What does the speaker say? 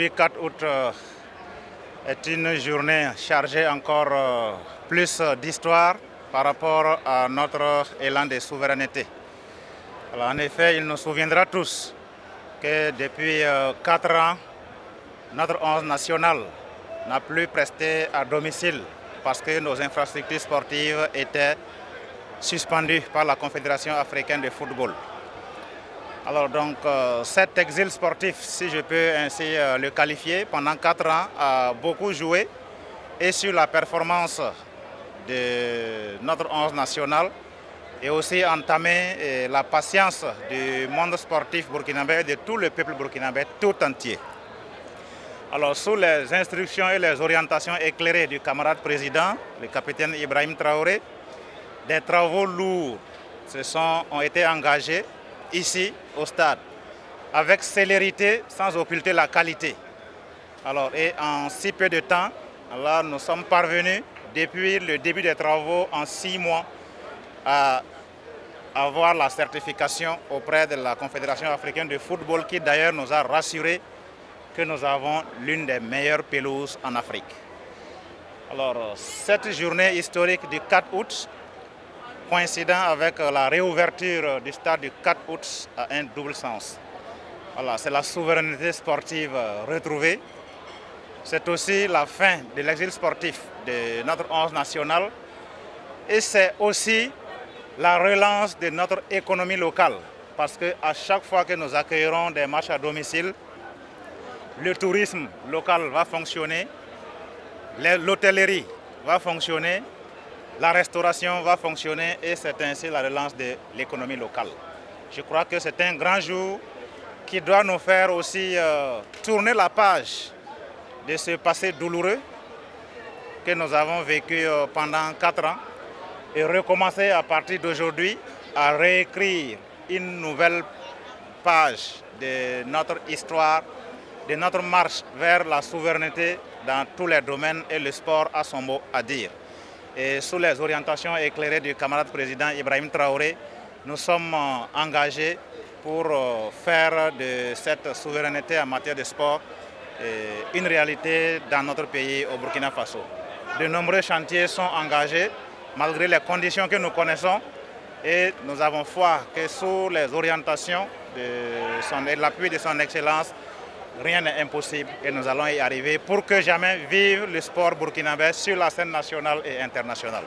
Aujourd'hui, 4 août est une journée chargée encore plus d'histoire par rapport à notre élan de souveraineté. Alors, en effet, il nous souviendra tous que depuis 4 ans, notre 11 national n'a plus presté à domicile parce que nos infrastructures sportives étaient suspendues par la Confédération africaine de football. Alors donc cet exil sportif, si je peux ainsi le qualifier, pendant 4 ans a beaucoup joué et sur la performance de notre 11 national et aussi entamé la patience du monde sportif burkinabé et de tout le peuple burkinabé tout entier. Alors sous les instructions et les orientations éclairées du camarade président, le capitaine Ibrahim Traoré, des travaux lourds ont été engagés ici au stade, avec célérité, sans occulter la qualité. Alors, et en si peu de temps, alors, nous sommes parvenus, depuis le début des travaux, en 6 mois, à avoir la certification auprès de la Confédération africaine de football, qui d'ailleurs nous a rassuré que nous avons l'une des meilleures pelouses en Afrique. Alors, cette journée historique du 4 août, coïncidant avec la réouverture du stade du 4 août à un double sens. Voilà, c'est la souveraineté sportive retrouvée. C'est aussi la fin de l'exil sportif de notre 11 national. Et c'est aussi la relance de notre économie locale. Parce qu'à chaque fois que nous accueillerons des matchs à domicile, le tourisme local va fonctionner, l'hôtellerie va fonctionner, la restauration va fonctionner et c'est ainsi la relance de l'économie locale. Je crois que c'est un grand jour qui doit nous faire aussi tourner la page de ce passé douloureux que nous avons vécu pendant 4 ans et recommencer à partir d'aujourd'hui à réécrire une nouvelle page de notre histoire, de notre marche vers la souveraineté dans tous les domaines et le sport a son mot à dire. Et sous les orientations éclairées du camarade président Ibrahim Traoré, nous sommes engagés pour faire de cette souveraineté en matière de sport une réalité dans notre pays, au Burkina Faso. De nombreux chantiers sont engagés, malgré les conditions que nous connaissons, et nous avons foi que sous les orientations et l'appui de son Excellence, rien n'est impossible et nous allons y arriver pour que jamais vive le sport burkinabé sur la scène nationale et internationale.